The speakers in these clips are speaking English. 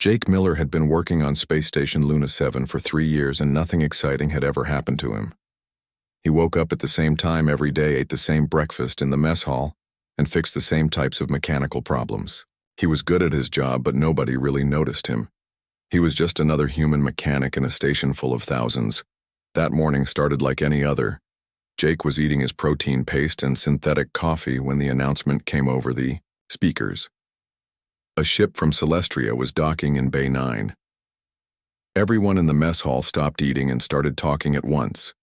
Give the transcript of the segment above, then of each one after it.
Jake Miller had been working on Space Station Luna 7 for 3 years and nothing exciting had ever happened to him. He woke up at the same time every day, ate the same breakfast in the mess hall, and fixed the same types of mechanical problems. He was good at his job, but nobody really noticed him. He was just another human mechanic in a station full of thousands. That morning started like any other. Jake was eating his protein paste and synthetic coffee when the announcement came over the speakers. A ship from Celestria was docking in Bay 9. Everyone in the mess hall stopped eating and started talking at once.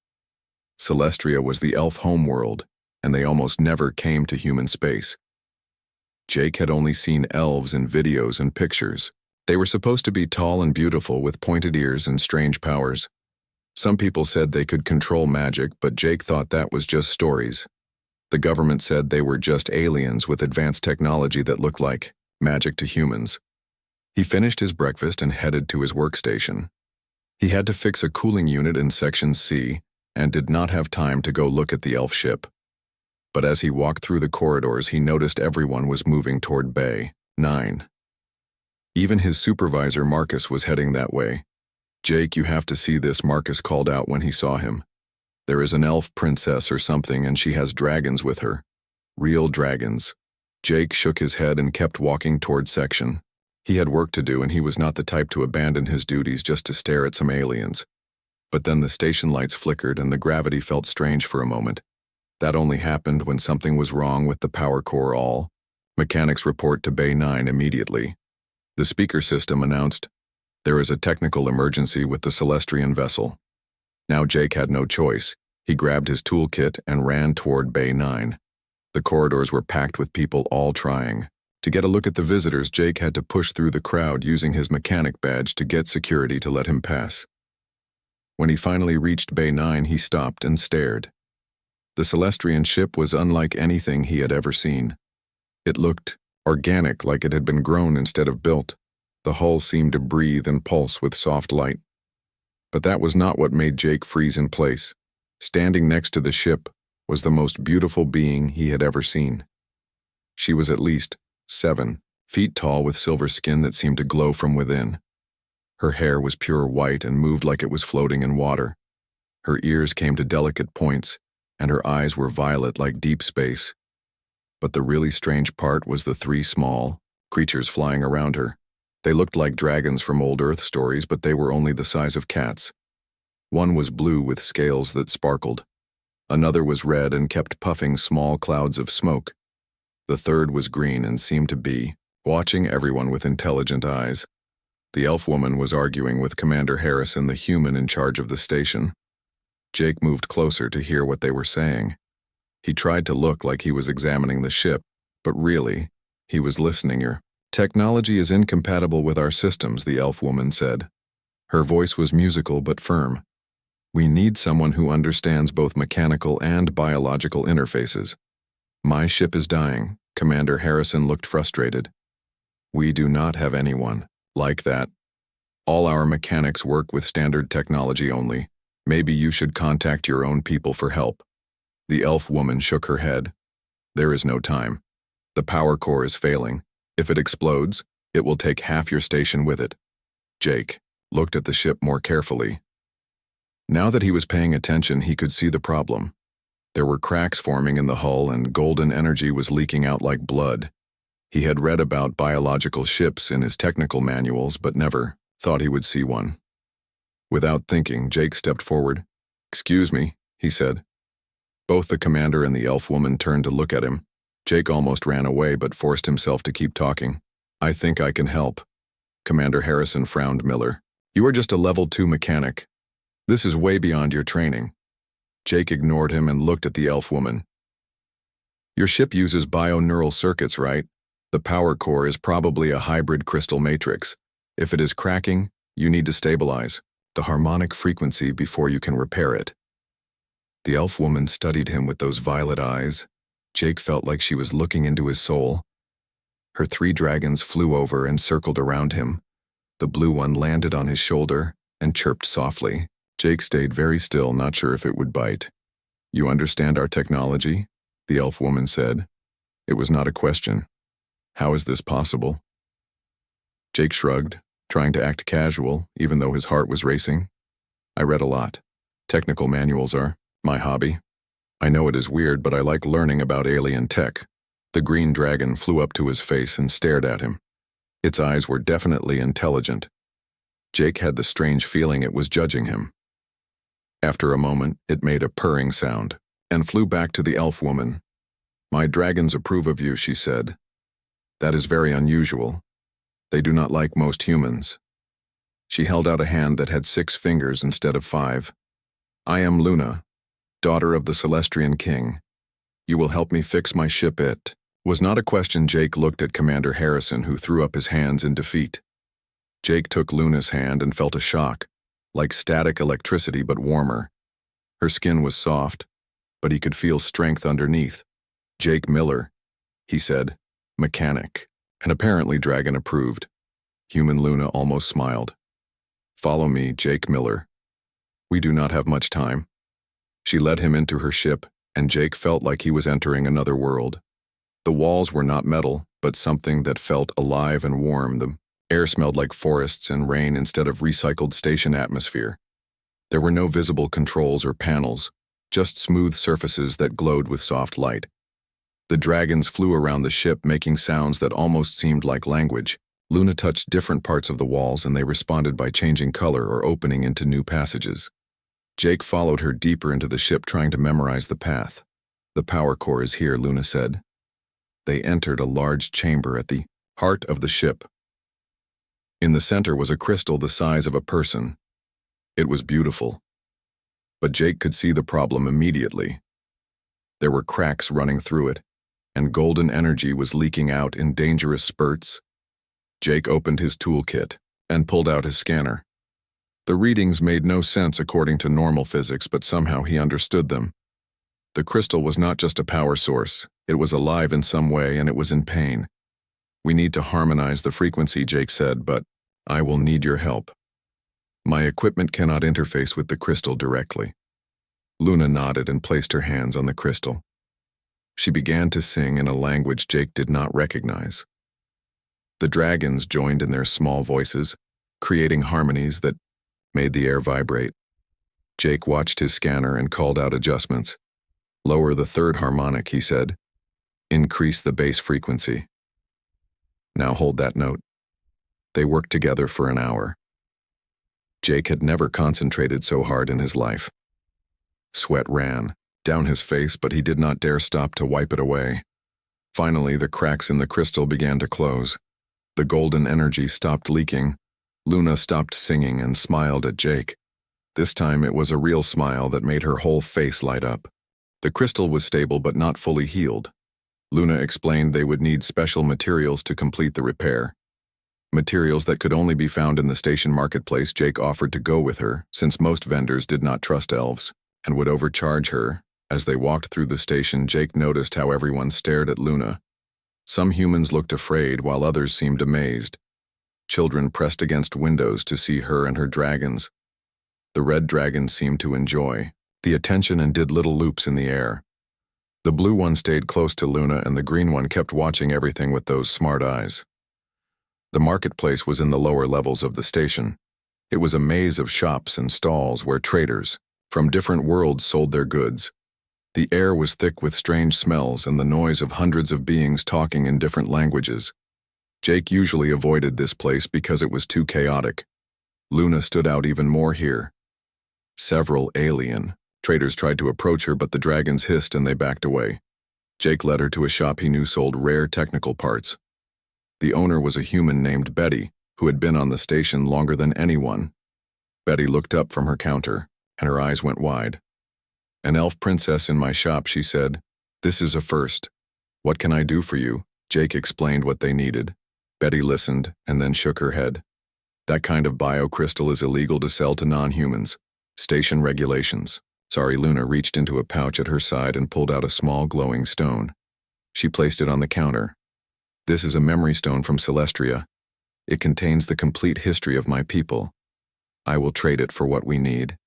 Celestria was the elf homeworld, and they almost never came to human space. Jake had only seen elves in videos and pictures. They were supposed to be tall and beautiful with pointed ears and strange powers. Some people said they could control magic, but Jake thought that was just stories. The government said they were just aliens with advanced technology that looked like magic to humans. He finished his breakfast and headed to his workstation. He had to fix a cooling unit in Section C and did not have time to go look at the elf ship. But as he walked through the corridors, he noticed everyone was moving toward Bay 9. Even his supervisor, Marcus, was heading that way. "Jake, you have to see this," Marcus called out when he saw him. "There is an elf princess or something, and she has dragons with her. Real dragons." Jake shook his head and kept walking toward Section. He had work to do, and he was not the type to abandon his duties just to stare at some aliens. But then the station lights flickered and the gravity felt strange for a moment. That only happened when something was wrong with the power core. All mechanics report to Bay 9 immediately. The speaker system announced, "There is a technical emergency with the Celestrian vessel." Now Jake had no choice. He grabbed his toolkit and ran toward Bay 9. The corridors were packed with people all trying. To get a look at the visitors, Jake had to push through the crowd using his mechanic badge to get security to let him pass. When he finally reached Bay 9, he stopped and stared. The Celestrian ship was unlike anything he had ever seen. It looked organic, like it had been grown instead of built. The hull seemed to breathe and pulse with soft light. But that was not what made Jake freeze in place. Standing next to the ship was the most beautiful being he had ever seen. She was at least 7 feet tall with silver skin that seemed to glow from within. Her hair was pure white and moved like it was floating in water. Her ears came to delicate points, and her eyes were violet like deep space. But the really strange part was the 3 small creatures flying around her. They looked like dragons from old Earth stories, but they were only the size of cats. One was blue with scales that sparkled. Another was red and kept puffing small clouds of smoke. The third was green and seemed to be watching everyone with intelligent eyes. The elf woman was arguing with Commander Harrison, the human in charge of the station. Jake moved closer to hear what they were saying. He tried to look like he was examining the ship, but really, he was listening. "Your technology is incompatible with our systems," the elf woman said. Her voice was musical but firm. "We need someone who understands both mechanical and biological interfaces." "My ship is dying." Commander Harrison looked frustrated. "We do not have anyone like that. All our mechanics work with standard technology only. Maybe you should contact your own people for help." The elf woman shook her head. "There is no time. The power core is failing. If it explodes, it will take half your station with it." Jake looked at the ship more carefully. Now that he was paying attention, he could see the problem. There were cracks forming in the hull and golden energy was leaking out like blood. He had read about biological ships in his technical manuals, but never thought he would see one. Without thinking, Jake stepped forward. "Excuse me," he said. Both the commander and the elf woman turned to look at him. Jake almost ran away but forced himself to keep talking. "I think I can help." Commander Harrison frowned. "Miller, you are just a level 2 mechanic. This is way beyond your training." Jake ignored him and looked at the elf woman. "Your ship uses bio-neural circuits, right? The power core is probably a hybrid crystal matrix. If it is cracking, you need to stabilize the harmonic frequency before you can repair it." The elf woman studied him with those violet eyes. Jake felt like she was looking into his soul. Her 3 dragons flew over and circled around him. The blue one landed on his shoulder and chirped softly. Jake stayed very still, not sure if it would bite. "You understand our technology?" the elf woman said. It was not a question. "How is this possible?" Jake shrugged. trying to act casual, even though his heart was racing. I read a lot. Technical manuals are my hobby. I know it is weird, but I like learning about alien tech. The green dragon flew up to his face and stared at him. Its eyes were definitely intelligent. Jake had the strange feeling it was judging him. After a moment, it made a purring sound and flew back to the elf woman. "My dragons approve of you," she said. "That is very unusual. They do not like most humans." She held out a hand that had 6 fingers instead of 5. "I am Luna, daughter of the Celestian King. You will help me fix my ship." It was not a question. Jake looked at Commander Harrison, who threw up his hands in defeat. Jake took Luna's hand and felt a shock, like static electricity but warmer. Her skin was soft, but he could feel strength underneath. "Jake Miller," he said, "mechanic," and apparently Dragon approved. Human Luna almost smiled. "Follow me, Jake Miller. We do not have much time." She led him into her ship, and Jake felt like he was entering another world. The walls were not metal, but something that felt alive and warm. The air smelled like forests and rain instead of recycled station atmosphere. There were no visible controls or panels, just smooth surfaces that glowed with soft light. The dragons flew around the ship, making sounds that almost seemed like language. Luna touched different parts of the walls, and they responded by changing color or opening into new passages. Jake followed her deeper into the ship, trying to memorize the path. "The power core is here," Luna said. They entered a large chamber at the heart of the ship. In the center was a crystal the size of a person. It was beautiful. But Jake could see the problem immediately. There were cracks running through it, and golden energy was leaking out in dangerous spurts. Jake opened his toolkit and pulled out his scanner. The readings made no sense according to normal physics, but somehow he understood them. The crystal was not just a power source. It was alive in some way, and it was in pain. "We need to harmonize the frequency," Jake said, "but I will need your help. My equipment cannot interface with the crystal directly." Luna nodded and placed her hands on the crystal. She began to sing in a language Jake did not recognize. The dragons joined in their small voices, creating harmonies that made the air vibrate. Jake watched his scanner and called out adjustments. "Lower the 3rd harmonic," he said. "Increase the bass frequency. Now hold that note." They worked together for an hour. Jake had never concentrated so hard in his life. Sweat ran down his face, but he did not dare stop to wipe it away. Finally, the cracks in the crystal began to close. The golden energy stopped leaking. Luna stopped singing and smiled at Jake. This time it was a real smile that made her whole face light up. The crystal was stable but not fully healed. Luna explained they would need special materials to complete the repair. Materials that could only be found in the station marketplace. Jake offered to go with her, since most vendors did not trust elves and would overcharge her. As they walked through the station, Jake noticed how everyone stared at Luna. Some humans looked afraid, while others seemed amazed. Children pressed against windows to see her and her dragons. The red dragon seemed to enjoy the attention and did little loops in the air. The blue one stayed close to Luna, and the green one kept watching everything with those smart eyes. The marketplace was in the lower levels of the station. It was a maze of shops and stalls where traders from different worlds sold their goods. The air was thick with strange smells and the noise of hundreds of beings talking in different languages. Jake usually avoided this place because it was too chaotic. Luna stood out even more here. Several alien traders tried to approach her, but the dragons hissed and they backed away. Jake led her to a shop he knew sold rare technical parts. The owner was a human named Betty, who had been on the station longer than anyone. Betty looked up from her counter, and her eyes went wide. "An elf princess in my shop," she said. "This is a first. What can I do for you?" Jake explained what they needed. Betty listened and then shook her head. "That kind of biocrystal is illegal to sell to non-humans. Station regulations." Sorry. Luna reached into a pouch at her side and pulled out a small glowing stone. She placed it on the counter. "This is a memory stone from Celestria. It contains the complete history of my people. I will trade it for what we need."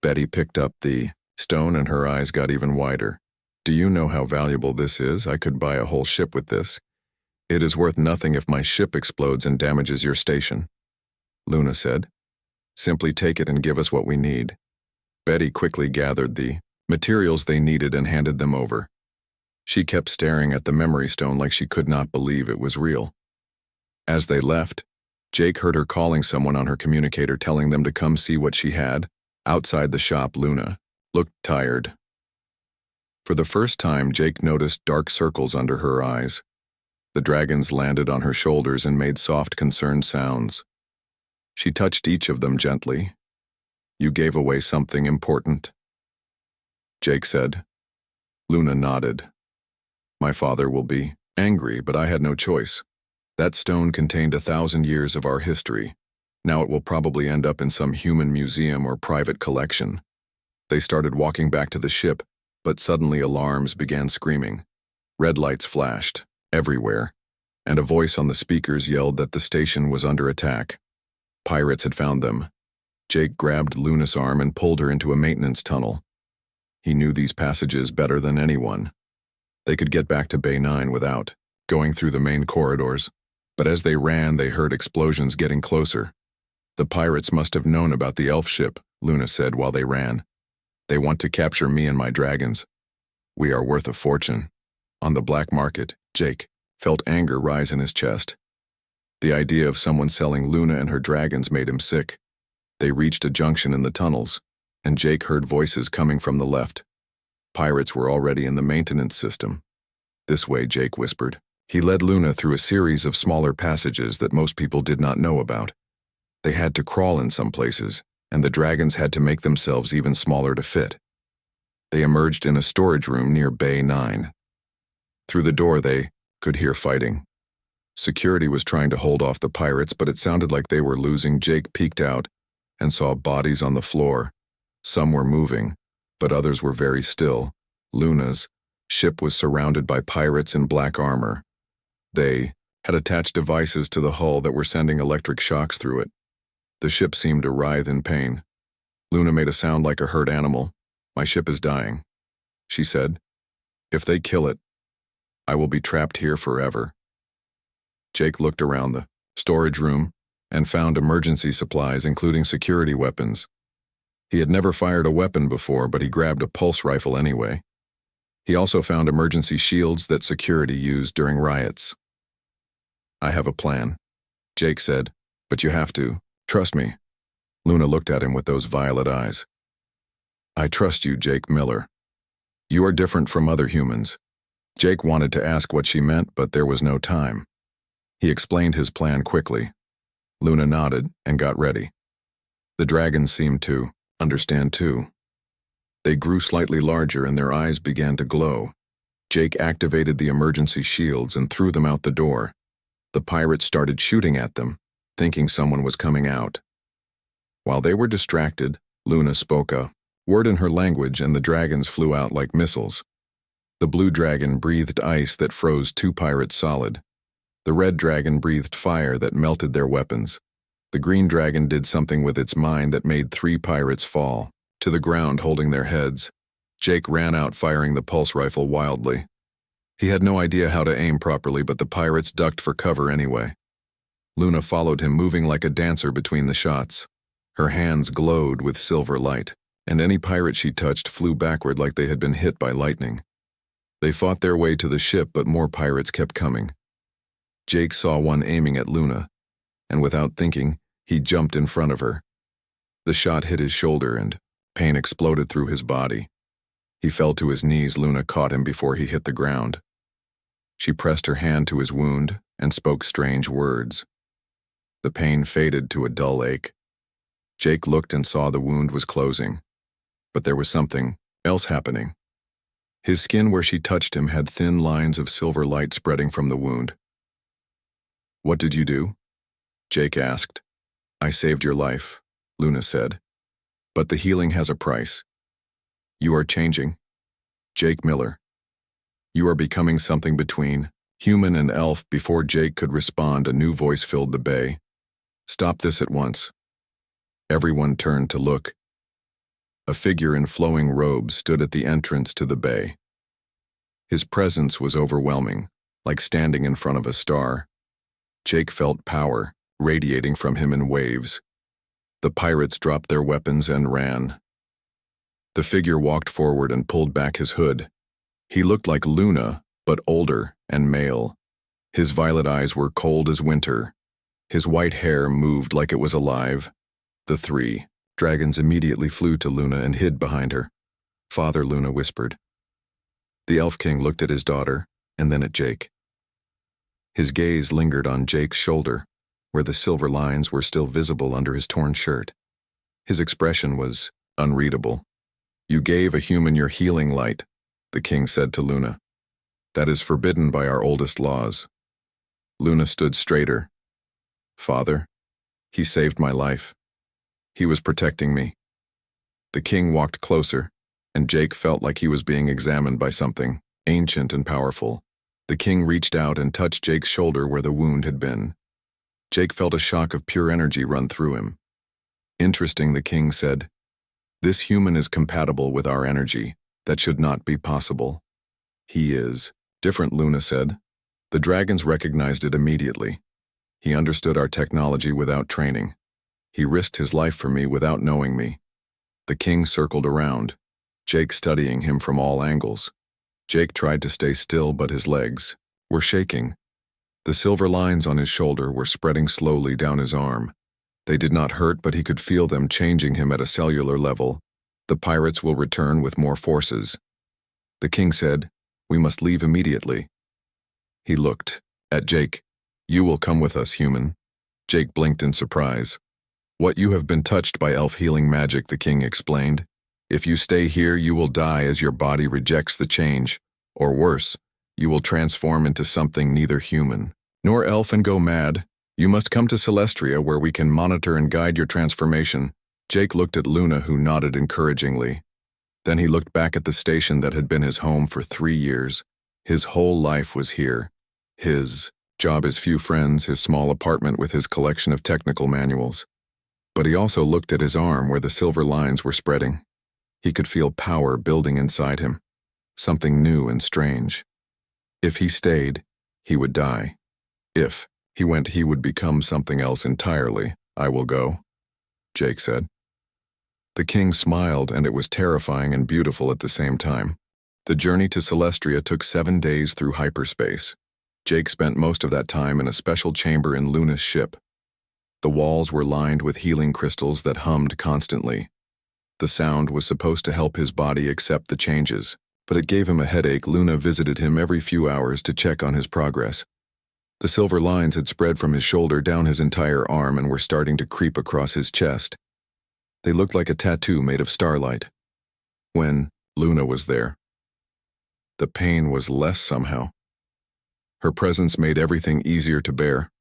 Betty picked up the stone and her eyes got even wider. "Do you know how valuable this is? I could buy a whole ship with this. It is worth nothing if my ship explodes and damages your station." Luna said. "Simply take it and give us what we need." Betty quickly gathered the materials they needed and handed them over. She kept staring at the memory stone like she could not believe it was real. As they left, Jake heard her calling someone on her communicator, telling them to come see what she had. Outside the shop, Luna looked tired. For the first time, Jake noticed dark circles under her eyes. The dragons landed on her shoulders and made soft, concerned sounds. She touched each of them gently. "You gave away something important," Jake said. Luna nodded. "My father will be angry, but I had no choice. That stone contained 1,000 years of our history. Now it will probably end up in some human museum or private collection." They started walking back to the ship, but suddenly alarms began screaming. Red lights flashed everywhere, and a voice on the speakers yelled that the station was under attack. Pirates had found them. Jake grabbed Luna's arm and pulled her into a maintenance tunnel. He knew these passages better than anyone. They could get back to Bay 9 without going through the main corridors, but as they ran, they heard explosions getting closer. "The pirates must have known about the elf ship," Luna said while they ran. "They want to capture me and my dragons. We are worth a fortune." On the black market, Jake felt anger rise in his chest. The idea of someone selling Luna and her dragons made him sick. They reached a junction in the tunnels, and Jake heard voices coming from the left. Pirates were already in the maintenance system. "This way," Jake whispered. He led Luna through a series of smaller passages that most people did not know about. They had to crawl in some places, and the dragons had to make themselves even smaller to fit. They emerged in a storage room near Bay 9. Through the door they could hear fighting. Security was trying to hold off the pirates, but it sounded like they were losing. Jake peeked out and saw bodies on the floor. Some were moving, but others were very still. Luna's ship was surrounded by pirates in black armor. They had attached devices to the hull that were sending electric shocks through it. The ship seemed to writhe in pain. Luna made a sound like a hurt animal. "My ship is dying," she said. "If they kill it, I will be trapped here forever." Jake looked around the storage room and found emergency supplies, including security weapons. He had never fired a weapon before, but he grabbed a pulse rifle anyway. He also found emergency shields that security used during riots. "I have a plan," Jake said, "but you have to trust me." Luna looked at him with those violet eyes. "I trust you, Jake Miller. You are different from other humans." Jake wanted to ask what she meant, but there was no time. He explained his plan quickly. Luna nodded and got ready. The dragons seemed to understand too. They grew slightly larger and their eyes began to glow. Jake activated the emergency shields and threw them out the door. The pirates started shooting at them, thinking someone was coming out. While they were distracted, Luna spoke a word in her language and the dragons flew out like missiles. The blue dragon breathed ice that froze 2 pirates solid. The red dragon breathed fire that melted their weapons. The green dragon did something with its mind that made 3 pirates fall to the ground holding their heads. Jake ran out firing the pulse rifle wildly. He had no idea how to aim properly, but the pirates ducked for cover anyway. Luna followed him, moving like a dancer between the shots. Her hands glowed with silver light, and any pirate she touched flew backward like they had been hit by lightning. They fought their way to the ship, but more pirates kept coming. Jake saw one aiming at Luna, and without thinking, he jumped in front of her. The shot hit his shoulder and pain exploded through his body. He fell to his knees. Luna caught him before he hit the ground. She pressed her hand to his wound and spoke strange words. The pain faded to a dull ache. Jake looked and saw the wound was closing, but there was something else happening. His skin where she touched him had thin lines of silver light spreading from the wound. "What did you do?" Jake asked. "I saved your life," Luna said. "But the healing has a price. You are changing. Jake Miller. You are becoming something between human and elf." Before Jake could respond, a new voice filled the bay. "Stop this at once." Everyone turned to look. A figure in flowing robes stood at the entrance to the bay. His presence was overwhelming, like standing in front of a star. Jake felt power radiating from him in waves. The pirates dropped their weapons and ran. The figure walked forward and pulled back his hood. He looked like Luna, but older and male. His violet eyes were cold as winter. His white hair moved like it was alive. The three dragons immediately flew to Luna and hid behind her. "Father," Luna whispered. The Elf King looked at his daughter, and then at Jake. His gaze lingered on Jake's shoulder, where the silver lines were still visible under his torn shirt. His expression was unreadable. "You gave a human your healing light," the king said to Luna. "That is forbidden by our oldest laws." Luna stood straighter. "Father, he saved my life. He was protecting me." The king walked closer, and Jake felt like he was being examined by something ancient and powerful. The king reached out and touched Jake's shoulder where the wound had been. Jake felt a shock of pure energy run through him. "Interesting," the king said. "This human is compatible with our energy. That should not be possible." "He is different," Luna said. "The dragons recognized it immediately. He understood our technology without training. He risked his life for me without knowing me." The king circled around, Jake studying him from all angles. Jake tried to stay still, but his legs were shaking. The silver lines on his shoulder were spreading slowly down his arm. They did not hurt, but he could feel them changing him at a cellular level. "The pirates will return with more forces." The king said, "We must leave immediately." He looked at Jake. "You will come with us, human." Jake blinked in surprise. "What, you have been touched by elf healing magic," the king explained. "If you stay here, you will die as your body rejects the change. Or worse, you will transform into something neither human nor elf and go mad. You must come to Celestria, where we can monitor and guide your transformation." Jake looked at Luna, who nodded encouragingly. Then he looked back at the station that had been his home for 3 years. His whole life was here. His job, his few friends, his small apartment with his collection of technical manuals. But he also looked at his arm where the silver lines were spreading. He could feel power building inside him, something new and strange. If he stayed, he would die. If he went, he would become something else entirely. "I will go," Jake said. The king smiled, and it was terrifying and beautiful at the same time. The journey to Celestria took 7 days through hyperspace. Jake spent most of that time in a special chamber in Luna's ship. The walls were lined with healing crystals that hummed constantly. The sound was supposed to help his body accept the changes, but it gave him a headache. Luna visited him every few hours to check on his progress. The silver lines had spread from his shoulder down his entire arm and were starting to creep across his chest. They looked like a tattoo made of starlight. When Luna was there, the pain was less somehow. Her presence made everything easier to bear.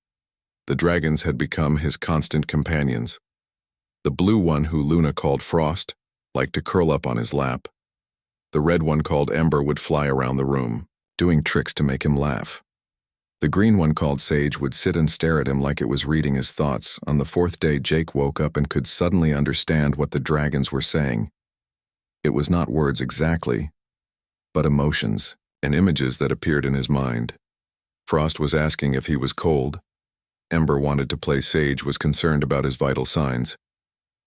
The dragons had become his constant companions. The blue one, who Luna called Frost, liked to curl up on his lap. The red one, called Ember, would fly around the room, doing tricks to make him laugh. The green one, called Sage, would sit and stare at him like it was reading his thoughts. On the 4th day, Jake woke up and could suddenly understand what the dragons were saying. It was not words exactly, but emotions and images that appeared in his mind. Frost was asking if he was cold. Ember wanted to play. Sage was concerned about his vital signs.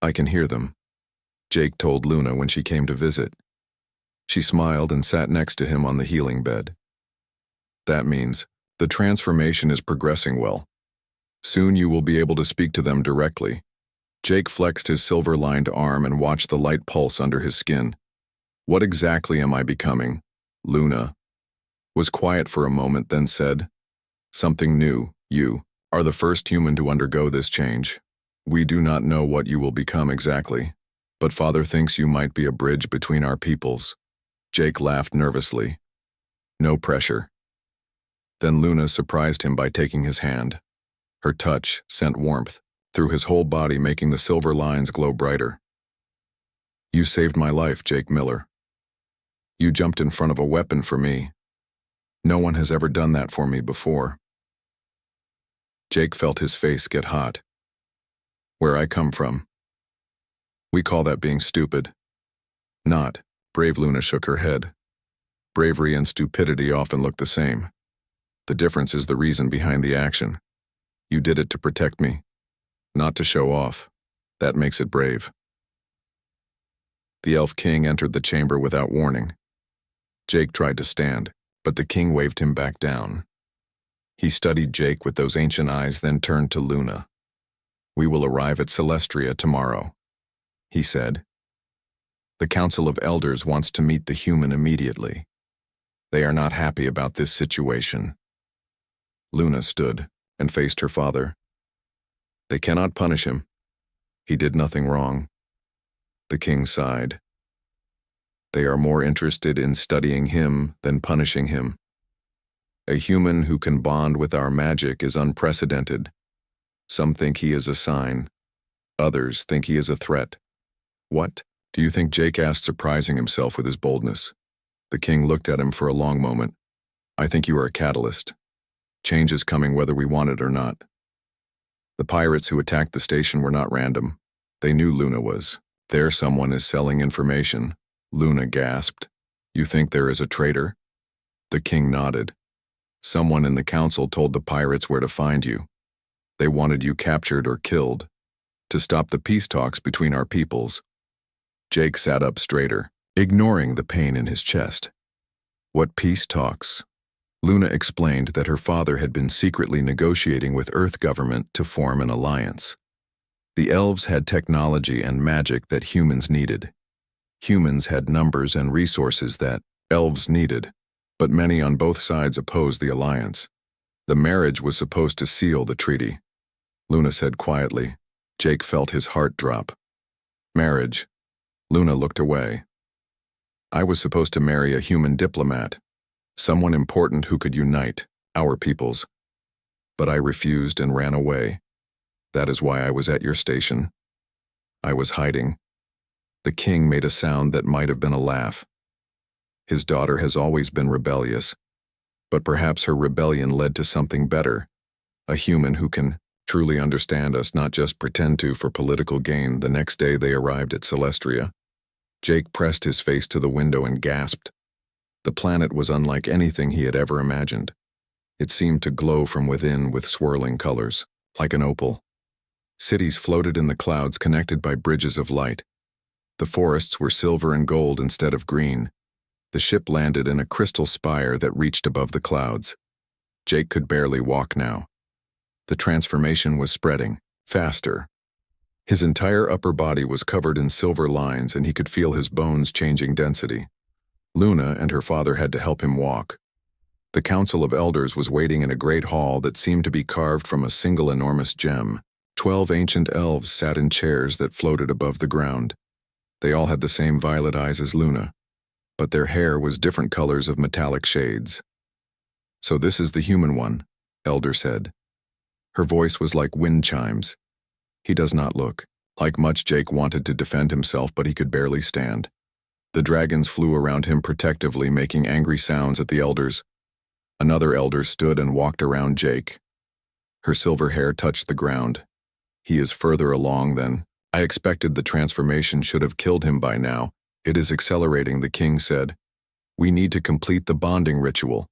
"I can hear them," Jake told Luna when she came to visit. She smiled and sat next to him on the healing bed. "That means the transformation is progressing well. Soon you will be able to speak to them directly." Jake flexed his silver-lined arm and watched the light pulse under his skin. "What exactly am I becoming?" Luna was quiet for a moment, then said, "Something new. You are the first human to undergo this change. We do not know what you will become exactly, but Father thinks you might be a bridge between our peoples." Jake laughed nervously. "No pressure." Then Luna surprised him by taking his hand. Her touch sent warmth through his whole body, making the silver lines glow brighter. "You saved my life, Jake Miller. You jumped in front of a weapon for me. No one has ever done that for me before." Jake felt his face get hot. "Where I come from, we call that being stupid." "Not brave." Luna shook her head. "Bravery and stupidity often look the same. The difference is the reason behind the action. You did it to protect me. Not to show off. That makes it brave. The Elf King entered the chamber without warning. Jake tried to stand, but the king waved him back down. He studied Jake with those ancient eyes, then turned to Luna. "We will arrive at Celestria tomorrow," he said. "The Council of Elders wants to meet the human immediately. They are not happy about this situation." Luna stood and faced her father. "They cannot punish him. He did nothing wrong." The king sighed. "They are more interested in studying him than punishing him. A human who can bond with our magic is unprecedented. Some think he is a sign. Others think he is a threat." "What do you think?" Jake asked, surprising himself with his boldness. The king looked at him for a long moment. "I think you are a catalyst. Change is coming whether we want it or not." The pirates who attacked the station were not random. They knew Luna was. "There someone is selling information," Luna gasped. "You think there is a traitor?" The king nodded. "Someone in the council told the pirates where to find you. They wanted you captured or killed, to stop the peace talks between our peoples." Jake sat up straighter, ignoring the pain in his chest. "What peace talks?" Luna explained that her father had been secretly negotiating with Earth government to form an alliance. The elves had technology and magic that humans needed. Humans had numbers and resources that elves needed, but many on both sides opposed the alliance. The marriage was supposed to seal the treaty. Luna said quietly. Jake felt his heart drop. "Marriage." Luna looked away. "I was supposed to marry a human diplomat, someone important who could unite our peoples. But I refused and ran away. That is why I was at your station. I was hiding." The king made a sound that might have been a laugh. His daughter has always been rebellious, but perhaps her rebellion led to something better, a human who can truly understand us, not just pretend to for political gain. The next day they arrived at Celestria. Jake pressed his face to the window and gasped. The planet was unlike anything he had ever imagined. It seemed to glow from within with swirling colors, like an opal. Cities floated in the clouds, connected by bridges of light. The forests were silver and gold instead of green. The ship landed in a crystal spire that reached above the clouds. Jake could barely walk now. The transformation was spreading, faster. His entire upper body was covered in silver lines, and he could feel his bones changing density. Luna and her father had to help him walk. The Council of Elders was waiting in a great hall that seemed to be carved from a single enormous gem. 12 ancient elves sat in chairs that floated above the ground. They all had the same violet eyes as Luna, but their hair was different colors of metallic shades. "So this is the human one," Elder said. Her voice was like wind chimes. "He does not look like much." Jake wanted to defend himself, but he could barely stand. The dragons flew around him protectively, making angry sounds at the elders. Another elder stood and walked around Jake. Her silver hair touched the ground. "He is further along than I expected. The transformation should have killed him by now. It is accelerating," the king said. "We need to complete the bonding ritual,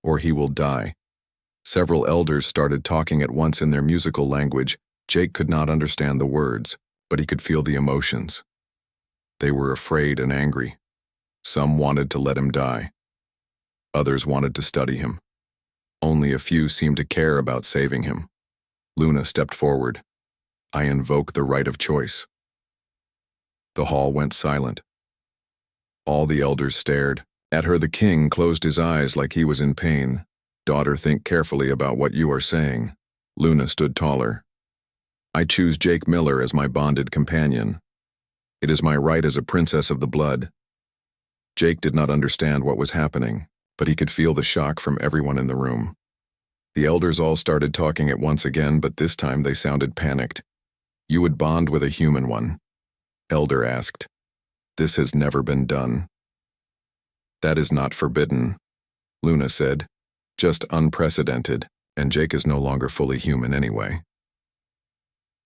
or he will die." Several elders started talking at once in their musical language. Jake could not understand the words, but he could feel the emotions. They were afraid and angry. Some wanted to let him die. Others wanted to study him. Only a few seemed to care about saving him. Luna stepped forward. "I invoke the right of choice." The hall went silent. All the elders stared at her. The king closed his eyes like he was in pain. "Daughter, think carefully about what you are saying." Luna stood taller. "I choose Jake Miller as my bonded companion. It is my right as a princess of the blood." Jake did not understand what was happening, but he could feel the shock from everyone in the room. The elders all started talking at once again, but this time they sounded panicked. "You would bond with a human one?" Elder asked. "This has never been done." "That is not forbidden," Luna said. "Just unprecedented, and Jake is no longer fully human anyway."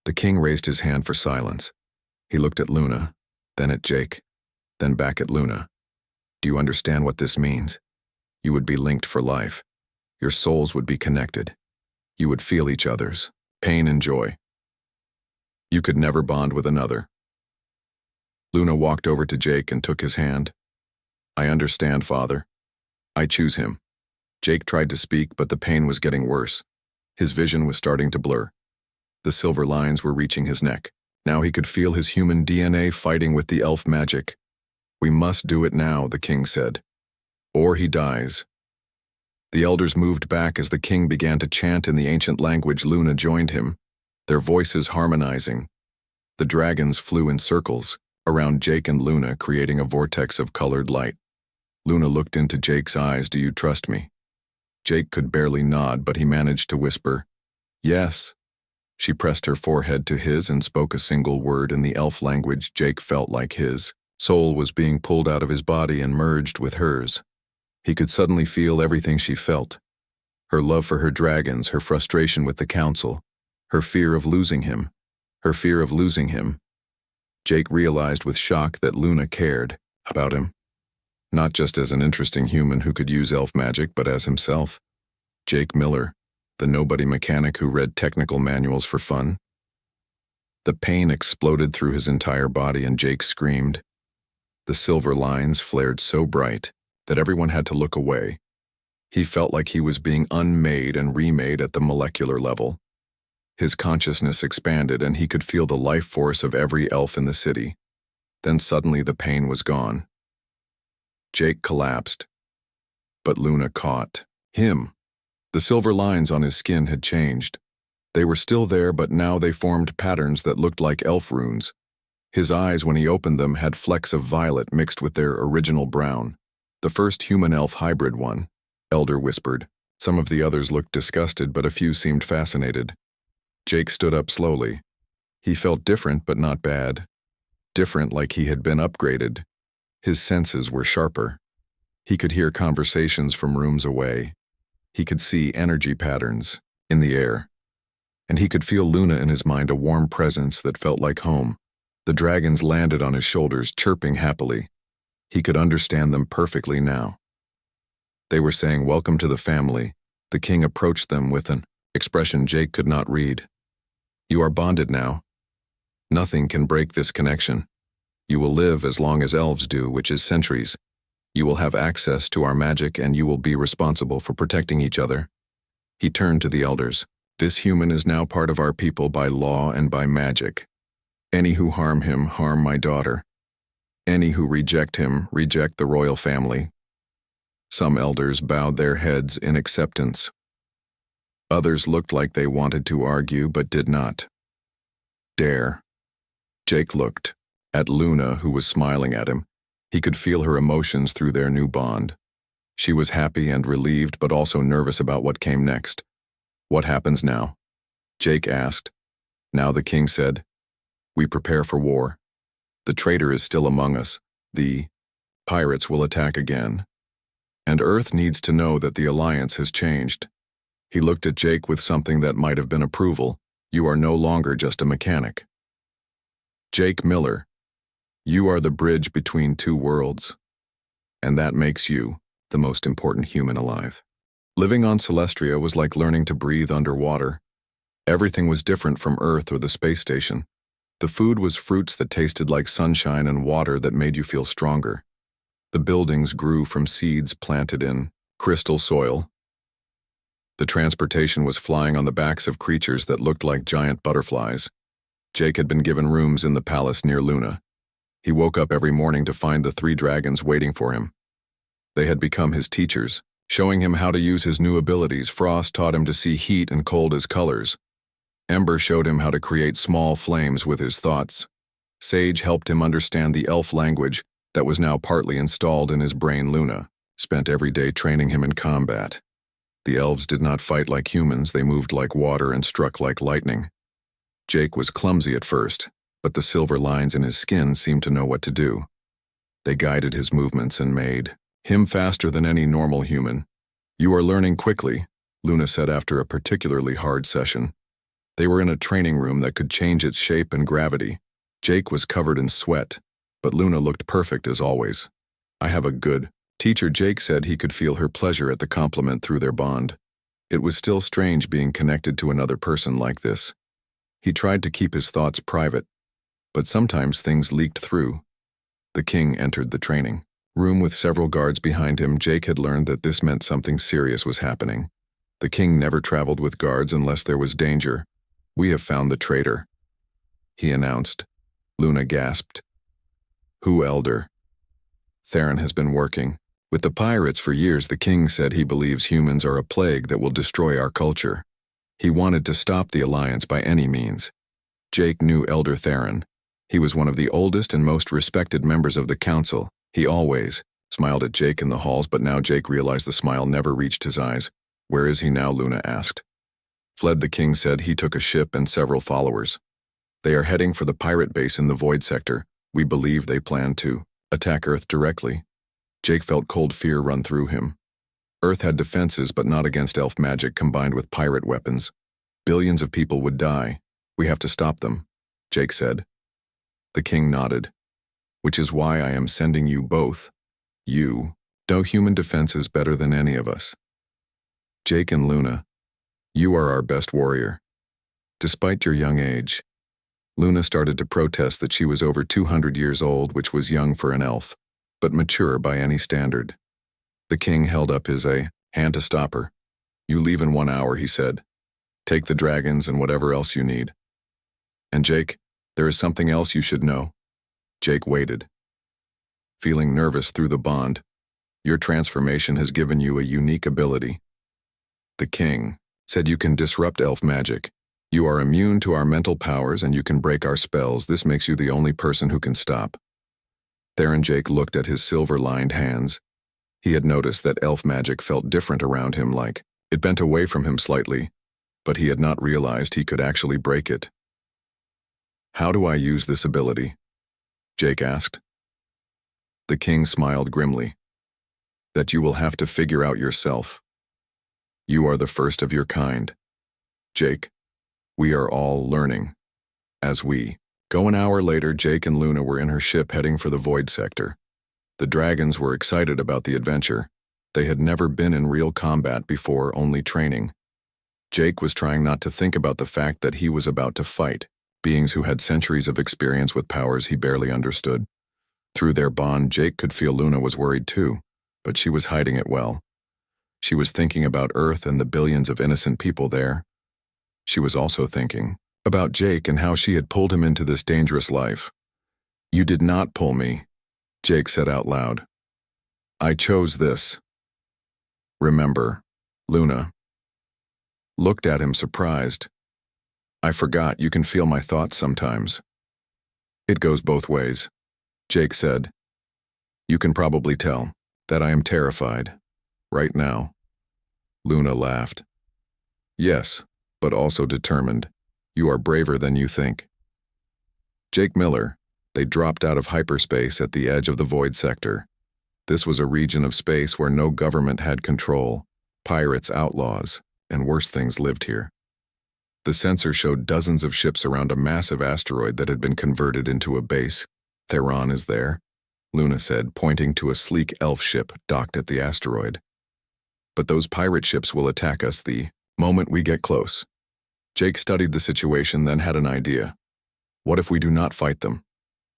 The king raised his hand for silence. He looked at Luna, then at Jake, then back at Luna. "Do you understand what this means? You would be linked for life. Your souls would be connected. You would feel each other's pain and joy. You could never bond with another. Luna walked over to Jake and took his hand. I understand, Father. I choose him. Jake tried to speak, but the pain was getting worse. His vision was starting to blur. The silver lines were reaching his neck. Now he could feel his human DNA fighting with the elf magic. We must do it now, the king said. Or he dies. The elders moved back as the king began to chant in the ancient language. Luna joined him, their voices harmonizing. The dragons flew in circles around Jake and Luna, creating a vortex of colored light. Luna looked into Jake's eyes. Do you trust me? Jake could barely nod, but he managed to whisper, yes. She pressed her forehead to his and spoke a single word in the elf language. Jake felt like his soul was being pulled out of his body and merged with hers. He could suddenly feel everything she felt. Her love for her dragons, her frustration with the council, her fear of losing him, Jake realized with shock that Luna cared about him. Not just as an interesting human who could use elf magic, but as himself. Jake Miller, the nobody mechanic who read technical manuals for fun. The pain exploded through his entire body and Jake screamed. The silver lines flared so bright that everyone had to look away. He felt like he was being unmade and remade at the molecular level. His consciousness expanded and he could feel the life force of every elf in the city. Then suddenly the pain was gone. Jake collapsed, but Luna caught him. The silver lines on his skin had changed. They were still there, but now they formed patterns that looked like elf runes. His eyes, when he opened them, had flecks of violet mixed with their original brown. The first human-elf hybrid one, Elder whispered. Some of the others looked disgusted, but a few seemed fascinated. Jake stood up slowly. He felt different, but not bad. Different, like he had been upgraded. His senses were sharper. He could hear conversations from rooms away. He could see energy patterns in the air. And he could feel Luna in his mind, a warm presence that felt like home. The dragons landed on his shoulders, chirping happily. He could understand them perfectly now. They were saying, "Welcome to the family." The king approached them with an expression Jake could not read. "You are bonded now. Nothing can break this connection. You will live as long as elves do, which is centuries. You will have access to our magic and you will be responsible for protecting each other." He turned to the elders. "This human is now part of our people by law and by magic. Any who harm him, harm my daughter. Any who reject him, reject the royal family." Some elders bowed their heads in acceptance. Others looked like they wanted to argue but did not dare. Jake looked at Luna, who was smiling at him. He could feel her emotions through their new bond. She was happy and relieved, but also nervous about what came next. "What happens now?" Jake asked. Now the king said, "We prepare for war. The traitor is still among us. The pirates will attack again. And Earth needs to know that the alliance has changed." He looked at Jake with something that might have been approval. "You are no longer just a mechanic. Jake Miller, you are the bridge between two worlds. And that makes you the most important human alive." Living on Celestria was like learning to breathe underwater. Everything was different from Earth or the space station. The food was fruits that tasted like sunshine and water that made you feel stronger. The buildings grew from seeds planted in crystal soil. The transportation was flying on the backs of creatures that looked like giant butterflies. Jake had been given rooms in the palace near Luna. He woke up every morning to find the 3 dragons waiting for him. They had become his teachers, showing him how to use his new abilities. Frost taught him to see heat and cold as colors. Ember showed him how to create small flames with his thoughts. Sage helped him understand the elf language that was now partly installed in his brain. Luna spent every day training him in combat. The elves did not fight like humans, they moved like water and struck like lightning. Jake was clumsy at first, but the silver lines in his skin seemed to know what to do. They guided his movements and made him faster than any normal human. "You are learning quickly," Luna said after a particularly hard session. They were in a training room that could change its shape and gravity. Jake was covered in sweat, but Luna looked perfect as always. "I have a good teacher." Jake said he could feel her pleasure at the compliment through their bond. It was still strange being connected to another person like this. He tried to keep his thoughts private, but sometimes things leaked through. The king entered the training room with several guards behind him. Jake had learned that this meant something serious was happening. The king never traveled with guards unless there was danger. "We have found the traitor," he announced. Luna gasped. "Who, Elder?" "Theron has been working with the pirates for years. The king said he believes humans are a plague that will destroy our culture. He wanted to stop the alliance by any means." Jake knew Elder Theron. He was one of the oldest and most respected members of the council. He always smiled at Jake in the halls, but now Jake realized the smile never reached his eyes. "Where is he now?" Luna asked. "Fled," the king said. "He took a ship and several followers. They are heading for the pirate base in the Void Sector. We believe they plan to attack Earth directly." Jake felt cold fear run through him. Earth had defenses, but not against elf magic combined with pirate weapons. Billions of people would die. "We have to stop them," Jake said. The king nodded. "Which is why I am sending you both. You know human defenses better than any of us. Jake and Luna, you are our best warrior." Despite your young age, Luna started to protest that she was over 200 years old, which was young for an elf, but mature by any standard. The king held up his hand to stop her. "You leave in 1 hour," he said. "Take the dragons and whatever else you need. And Jake, there is something else you should know." Jake waited, feeling nervous through the bond. "Your transformation has given you a unique ability." The king said, "You can disrupt elf magic. You are immune to our mental powers and you can break our spells. This makes you the only person who can stop." Theron Jake looked at his silver-lined hands. He had noticed that elf magic felt different around him, like it bent away from him slightly, but he had not realized he could actually break it. "How do I use this ability?" Jake asked. The king smiled grimly. "That you will have to figure out yourself. You are the first of your kind. Jake, we are all learning as we go." An hour later, Jake and Luna were in her ship heading for the Void Sector. The dragons were excited about the adventure. They had never been in real combat before, only training. Jake was trying not to think about the fact that he was about to fight beings who had centuries of experience with powers he barely understood. Through their bond, Jake could feel Luna was worried too, but she was hiding it well. She was thinking about Earth and the billions of innocent people there. She was also thinking about Jake and how she had pulled him into this dangerous life. "You did not pull me," Jake said out loud. "I chose this. Remember." Luna looked at him surprised. "I forgot you can feel my thoughts sometimes." "It goes both ways," Jake said. "You can probably tell that I am terrified right now." Luna laughed. "Yes, but also determined. You are braver than you think." Jake Miller, they dropped out of hyperspace at the edge of the Void Sector. This was a region of space where no government had control. Pirates, outlaws, and worse things lived here. The sensor showed dozens of ships around a massive asteroid that had been converted into a base. "Theron is there," Luna said, pointing to a sleek elf ship docked at the asteroid. "But those pirate ships will attack us the moment we get close." Jake studied the situation, then had an idea. "What if we do not fight them?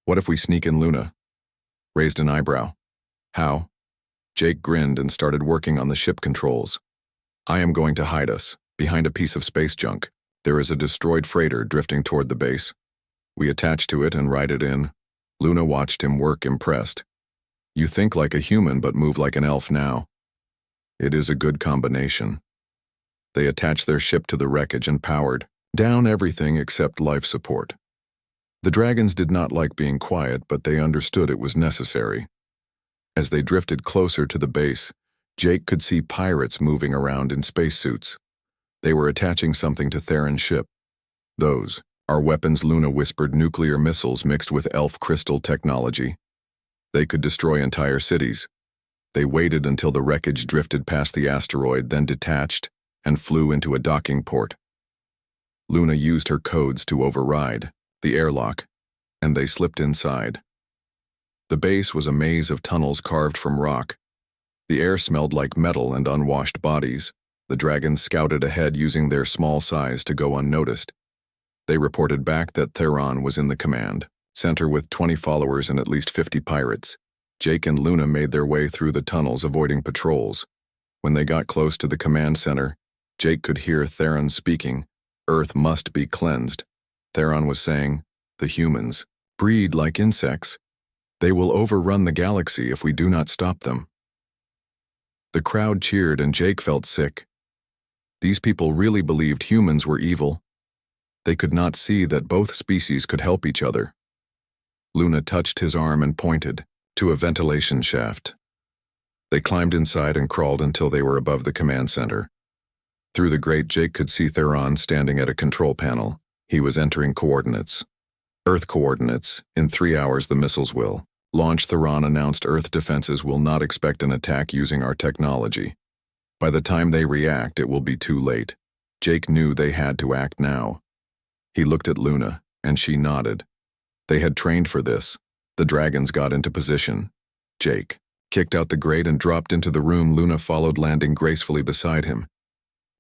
What if we sneak in?" Luna raised an eyebrow. "How?" Jake grinned and started working on the ship controls. "I am going to hide us behind a piece of space junk. There is a destroyed freighter drifting toward the base. We attach to it and ride it in." Luna watched him work, impressed. "You think like a human but move like an elf now." "It is a good combination." They attached their ship to the wreckage and powered down everything except life support. The dragons did not like being quiet, but they understood it was necessary. As they drifted closer to the base, Jake could see pirates moving around in spacesuits. They were attaching something to Theron's ship. "Those are weapons," Luna whispered, "nuclear missiles mixed with elf crystal technology. They could destroy entire cities." They waited until the wreckage drifted past the asteroid, then detached and flew into a docking port. Luna used her codes to override the airlock, and they slipped inside. The base was a maze of tunnels carved from rock. The air smelled like metal and unwashed bodies. The dragons scouted ahead, using their small size to go unnoticed. They reported back that Theron was in the command center with 20 followers and at least 50 pirates. Jake and Luna made their way through the tunnels, avoiding patrols. When they got close to the command center, Jake could hear Theron speaking. Earth must be cleansed. Theron was saying, the humans breed like insects. They will overrun the galaxy if we do not stop them. The crowd cheered and Jake felt sick. These people really believed humans were evil. They could not see that both species could help each other. Luna touched his arm and pointed to a ventilation shaft. They climbed inside and crawled until they were above the command center. Through the grate, Jake could see Theron standing at a control panel. He was entering coordinates. Earth coordinates. In 3 hours the missiles will launch. Theron announced Earth defenses will not expect an attack using our technology. By the time they react, it will be too late. Jake knew they had to act now. He looked at Luna, and she nodded. They had trained for this. The dragons got into position. Jake kicked out the grate and dropped into the room. Luna followed, landing gracefully beside him.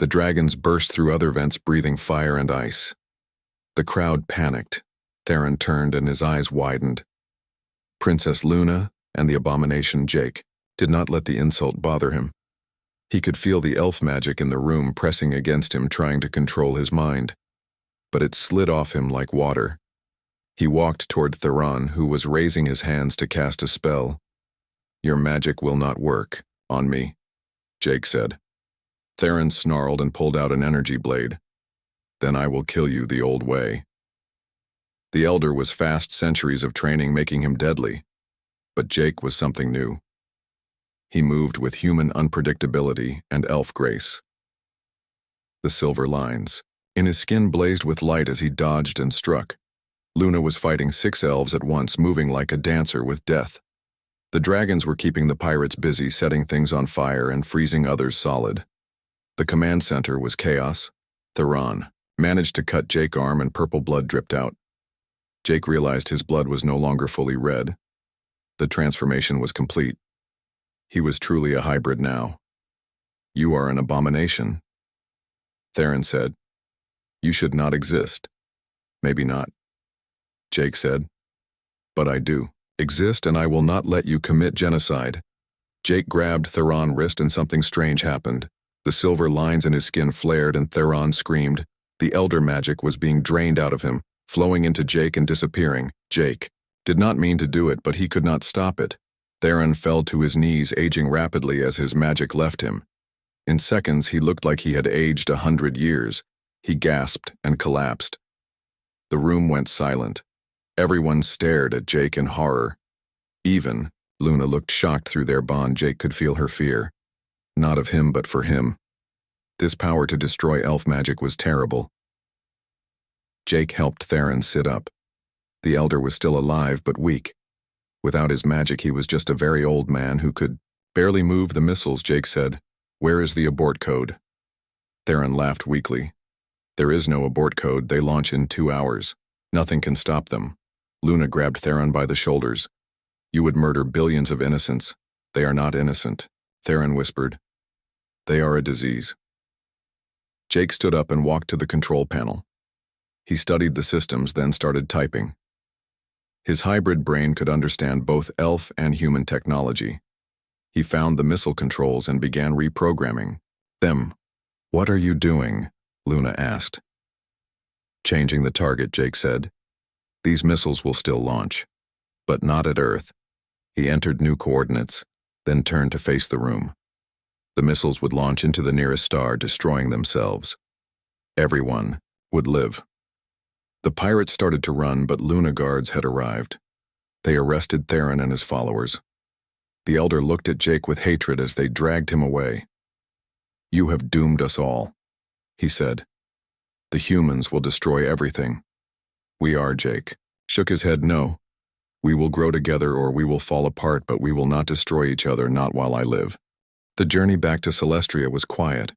The dragons burst through other vents, breathing fire and ice. The crowd panicked. Theron turned and his eyes widened. Princess Luna and the abomination Jake did not let the insult bother him. He could feel the elf magic in the room pressing against him, trying to control his mind. But it slid off him like water. He walked toward Theron, who was raising his hands to cast a spell. Your magic will not work on me, Jake said. Theron snarled and pulled out an energy blade. Then I will kill you the old way. The elder was fast, centuries of training making him deadly. But Jake was something new. He moved with human unpredictability and elf grace. The silver lines in his skin blazed with light as he dodged and struck. Luna was fighting 6 elves at once, moving like a dancer with death. The dragons were keeping the pirates busy, setting things on fire and freezing others solid. The command center was chaos. Theron managed to cut Jake's arm and purple blood dripped out. Jake realized his blood was no longer fully red. The transformation was complete. He was truly a hybrid now. You are an abomination, Theron said. You should not exist. Maybe not, Jake said. But I do exist, and I will not let you commit genocide. Jake grabbed Theron's wrist and something strange happened. The silver lines in his skin flared and Theron screamed. The elder magic was being drained out of him, flowing into Jake and disappearing. Jake did not mean to do it, but he could not stop it. Theron fell to his knees, aging rapidly as his magic left him. In seconds, he looked like he had aged 100 years. He gasped and collapsed. The room went silent. Everyone stared at Jake in horror. Even Luna looked shocked. Through their bond, Jake could feel her fear. Not of him, but for him. This power to destroy elf magic was terrible. Jake helped Theron sit up. The elder was still alive, but weak. Without his magic, he was just a very old man who could barely move the missiles. Jake said, "Where is the abort code?" Theron laughed weakly. There is no abort code. They launch in 2 hours. Nothing can stop them. Luna grabbed Theron by the shoulders. You would murder billions of innocents. They are not innocent, Theron whispered. They are a disease. Jake stood up and walked to the control panel. He studied the systems, then started typing. His hybrid brain could understand both elf and human technology. He found the missile controls and began reprogramming them. What are you doing? Luna asked. Changing the target, Jake said. These missiles will still launch, but not at Earth. He entered new coordinates, then turned to face the room. The missiles would launch into the nearest star, destroying themselves. Everyone would live. The pirates started to run, but Luna guards had arrived. They arrested Theron and his followers. The elder looked at Jake with hatred as they dragged him away. You have doomed us all, he said. The humans will destroy everything. We are, Jake shook his head. No. We will grow together or we will fall apart, but we will not destroy each other, not while I live. The journey back to Celestria was quiet.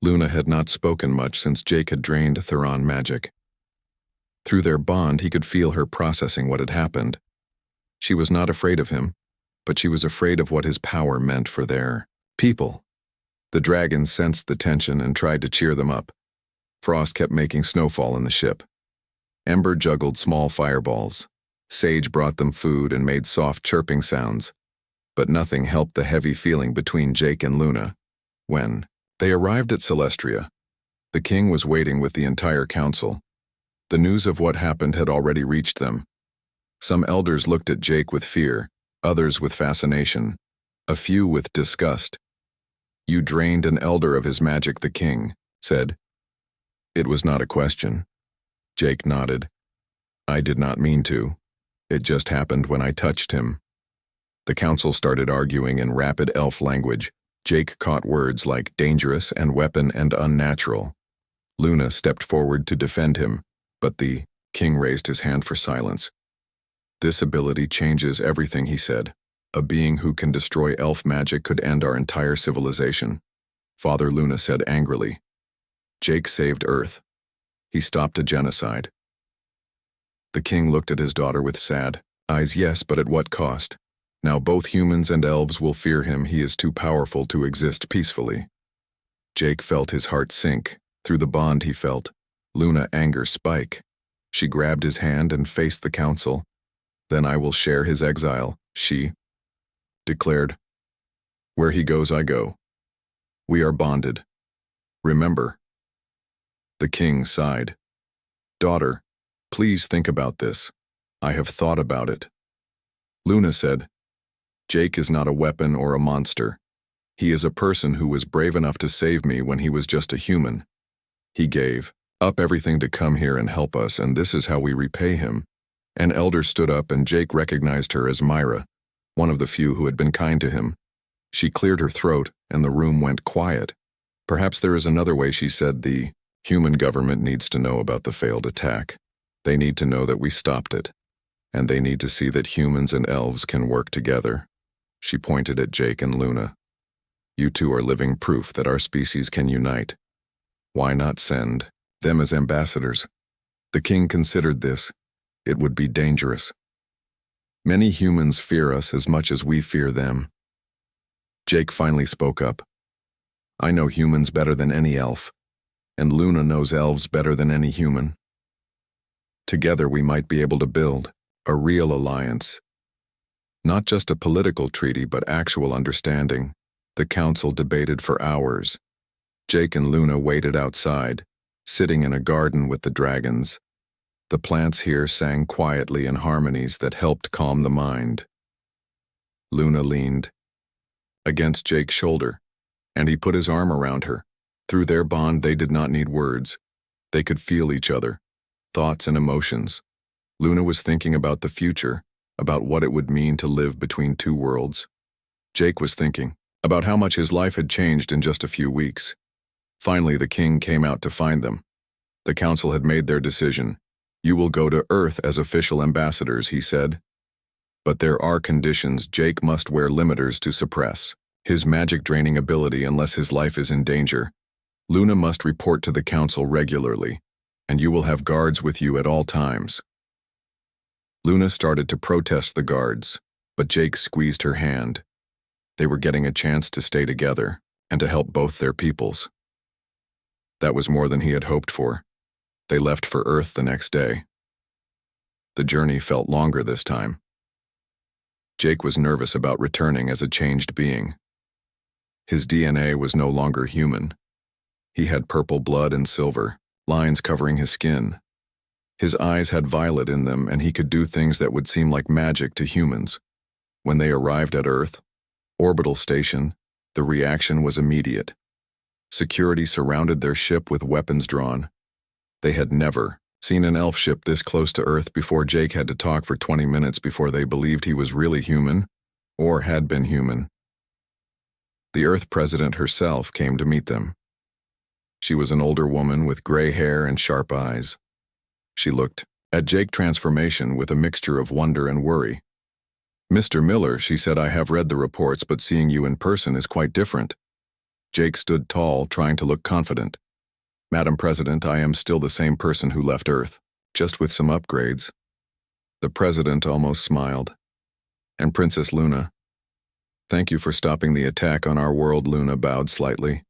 Luna had not spoken much since Jake had drained Theron magic. Through their bond, he could feel her processing what had happened. She was not afraid of him, but she was afraid of what his power meant for their people. The dragons sensed the tension and tried to cheer them up. Frost kept making snowfall in the ship. Ember juggled small fireballs. Sage brought them food and made soft chirping sounds. But nothing helped the heavy feeling between Jake and Luna. When they arrived at Celestria, the king was waiting with the entire council. The news of what happened had already reached them. Some elders looked at Jake with fear, others with fascination, a few with disgust. "You drained an elder of his magic," the king said. "It was not a question." Jake nodded. "I did not mean to. It just happened when I touched him." The council started arguing in rapid elf language. Jake caught words like dangerous and weapon and unnatural. Luna stepped forward to defend him, but the king raised his hand for silence. "This ability changes everything," he said. "A being who can destroy elf magic could end our entire civilization." Father Luna said angrily. Jake saved Earth. He stopped a genocide. The king looked at his daughter with sad eyes. "Yes, but at what cost? Now both humans and elves will fear him. He is too powerful to exist peacefully." Jake felt his heart sink. Through the bond he felt, Luna anger spike. She grabbed his hand and faced the council. "Then I will share his exile," she declared. "Where he goes, I go. We are bonded. Remember." The king sighed. "Daughter, please think about this. I have thought about it." Luna said, "Jake is not a weapon or a monster. He is a person who was brave enough to save me when he was just a human. He gave up everything to come here and help us, and this is how we repay him." An elder stood up and Jake recognized her as Myra, one of the few who had been kind to him. She cleared her throat and the room went quiet. "Perhaps there is another way," she said. "The human government needs to know about the failed attack. They need to know that we stopped it. And they need to see that humans and elves can work together." She pointed at Jake and Luna. "You two are living proof that our species can unite. Why not send them as ambassadors?" The king considered this. It would be dangerous. Many humans fear us as much as we fear them. Jake finally spoke up. "I know humans better than any elf, and Luna knows elves better than any human. Together we might be able to build a real alliance. Not just a political treaty, but actual understanding." The council debated for hours. Jake and Luna waited outside, sitting in a garden with the dragons. The plants here sang quietly in harmonies that helped calm the mind. Luna leaned against Jake's shoulder, and he put his arm around her. Through their bond, they did not need words. They could feel each other, thoughts and emotions. Luna was thinking about the future, about what it would mean to live between two worlds. Jake was thinking about how much his life had changed in just a few weeks. Finally, the king came out to find them. The council had made their decision. "You will go to Earth as official ambassadors," he said. "But there are conditions. Jake must wear limiters to suppress his magic-draining ability unless his life is in danger. Luna must report to the council regularly, and you will have guards with you at all times." Luna started to protest the guards, but Jake squeezed her hand. They were getting a chance to stay together and to help both their peoples. That was more than he had hoped for. They left for Earth the next day. The journey felt longer this time. Jake was nervous about returning as a changed being. His DNA was no longer human. He had purple blood and silver, lines covering his skin. His eyes had violet in them, and he could do things that would seem like magic to humans. When they arrived at Earth, orbital station, the reaction was immediate. Security surrounded their ship with weapons drawn. They had never seen an elf ship this close to Earth before. Jake had to talk for 20 minutes before they believed he was really human, or had been human. The Earth president herself came to meet them. She was an older woman with gray hair and sharp eyes. She looked at Jake's transformation with a mixture of wonder and worry. "Mr. Miller," she said, "I have read the reports, but seeing you in person is quite different." Jake stood tall, trying to look confident. "Madam President, I am still the same person who left Earth, just with some upgrades." The president almost smiled. "And Princess Luna, thank you for stopping the attack on our world." Luna bowed slightly.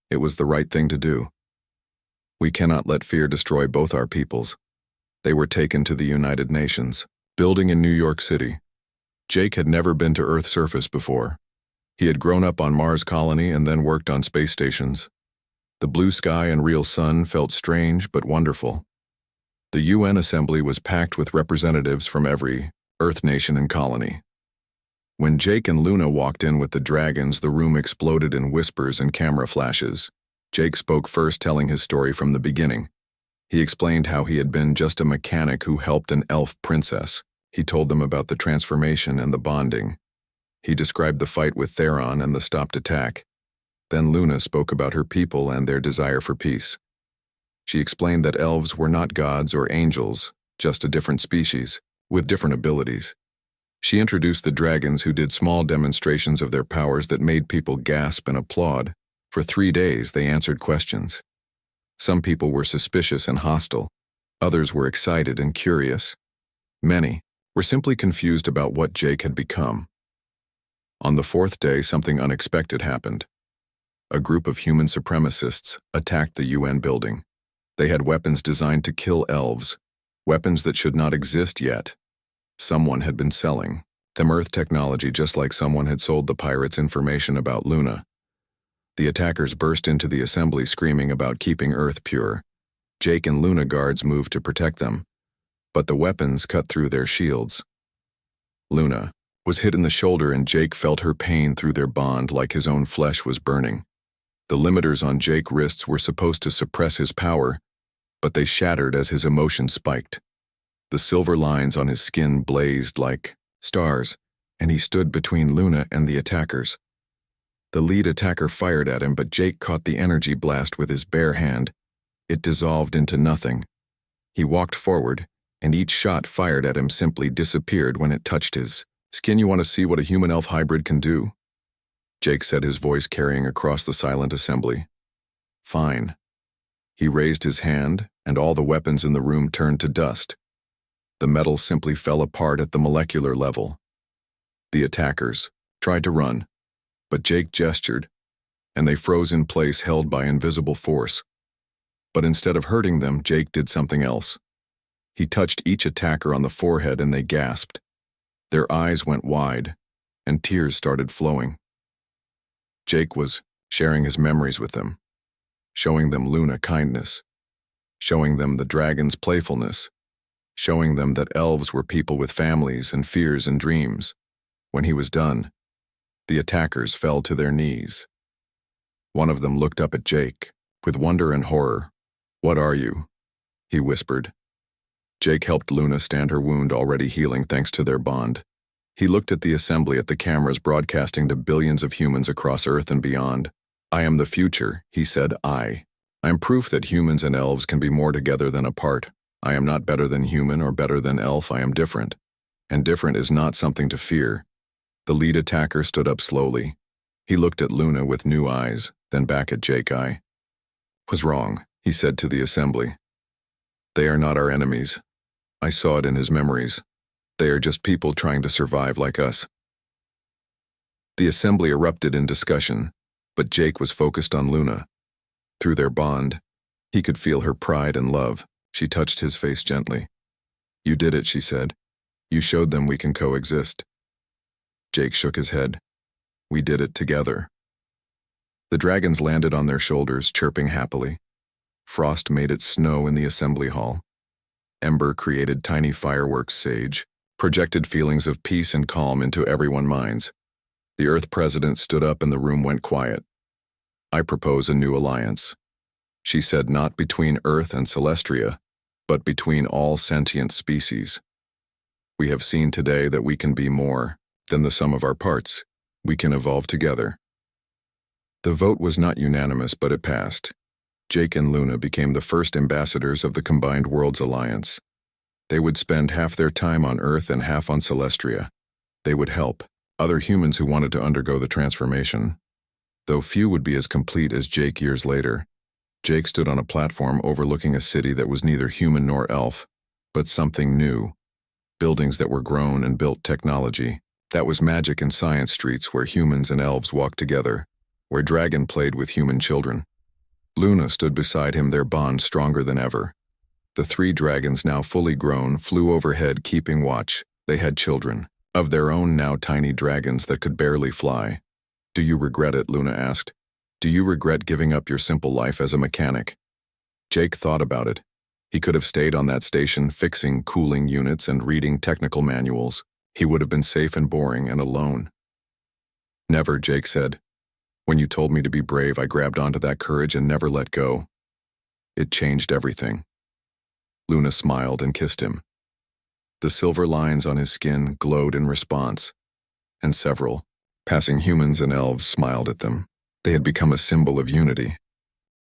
"It was the right thing to do. We cannot let fear destroy both our peoples. They were taken to the United Nations, building in New York City. Jake had never been to Earth's surface before. He had grown up on Mars colony and then worked on space stations. The blue sky and real sun felt strange but wonderful. The UN assembly was packed with representatives from every Earth nation and colony. When Jake and Luna walked in with the dragons, the room exploded in whispers and camera flashes. Jake spoke first, telling his story from the beginning. He explained how he had been just a mechanic who helped an elf princess. He told them about the transformation and the bonding. He described the fight with Theron and the stopped attack. Then Luna spoke about her people and their desire for peace. She explained that elves were not gods or angels, just a different species, with different abilities. She introduced the dragons, who did small demonstrations of their powers that made people gasp and applaud. For 3 days, they answered questions. Some people were suspicious and hostile. Others were excited and curious. Many were simply confused about what Jake had become. On the 4th day, something unexpected happened. A group of human supremacists attacked the UN building. They had weapons designed to kill elves, weapons that should not exist yet. Someone had been selling them Earth technology, just like someone had sold the pirates information about Luna. The attackers burst into the assembly screaming about keeping Earth pure. Jake and Luna guards moved to protect them, but the weapons cut through their shields. Luna was hit in the shoulder and Jake felt her pain through their bond like his own flesh was burning. The limiters on Jake's wrists were supposed to suppress his power, but they shattered as his emotion spiked. The silver lines on his skin blazed like stars, and he stood between Luna and the attackers. The lead attacker fired at him, but Jake caught the energy blast with his bare hand. It dissolved into nothing. He walked forward, and each shot fired at him simply disappeared when it touched his skin. "You want to see what a human-elf hybrid can do?" Jake said, his voice carrying across the silent assembly. "Fine." He raised his hand, and all the weapons in the room turned to dust. The metal simply fell apart at the molecular level. The attackers tried to run, but Jake gestured, and they froze in place, held by invisible force. But instead of hurting them, Jake did something else. He touched each attacker on the forehead and they gasped. Their eyes went wide, and tears started flowing. Jake was sharing his memories with them, showing them Luna kindness, showing them the dragon's playfulness, showing them that elves were people with families and fears and dreams. When he was done, the attackers fell to their knees. One of them looked up at Jake with wonder and horror. "What are you?" he whispered. Jake helped Luna stand her wound, already healing thanks to their bond. He looked at the assembly, at the cameras broadcasting to billions of humans across Earth and beyond. "I am the future," he said. I am proof that humans and elves can be more together than apart. I am not better than human or better than elf. I am different. And different is not something to fear." The lead attacker stood up slowly. He looked at Luna with new eyes, then back at Jake. "I was wrong," he said to the assembly. "They are not our enemies. I saw it in his memories. They are just people trying to survive like us." The assembly erupted in discussion, but Jake was focused on Luna. Through their bond, he could feel her pride and love. She touched his face gently. "You did it," she said. "You showed them we can coexist." Jake shook his head. "We did it together." The dragons landed on their shoulders, chirping happily. Frost made it snow in the assembly hall. Ember created tiny fireworks. Sage projected feelings of peace and calm into everyone's minds. The Earth president stood up and the room went quiet. "I propose a new alliance," she said, "not between Earth and Celestria, but between all sentient species. We have seen today that we can be more than the sum of our parts. We can evolve together." The vote was not unanimous, but it passed. Jake and Luna became the first ambassadors of the Combined Worlds Alliance. They would spend half their time on Earth and half on Celestria. They would help other humans who wanted to undergo the transformation, though few would be as complete as Jake years later. Jake stood on a platform overlooking a city that was neither human nor elf, but something new. Buildings that were grown and built technology. That was magic and science streets where humans and elves walked together, where dragon played with human children. Luna stood beside him, their bond stronger than ever. The 3 dragons, now fully grown, flew overhead, keeping watch. They had children of their own, now tiny dragons that could barely fly. "Do you regret it?" Luna asked. "Do you regret giving up your simple life as a mechanic?" Jake thought about it. He could have stayed on that station, fixing cooling units and reading technical manuals. He would have been safe and boring and alone. "Never," Jake said. "When you told me to be brave, I grabbed onto that courage and never let go. It changed everything." Luna smiled and kissed him. The silver lines on his skin glowed in response, and several passing humans and elves smiled at them. They had become a symbol of unity.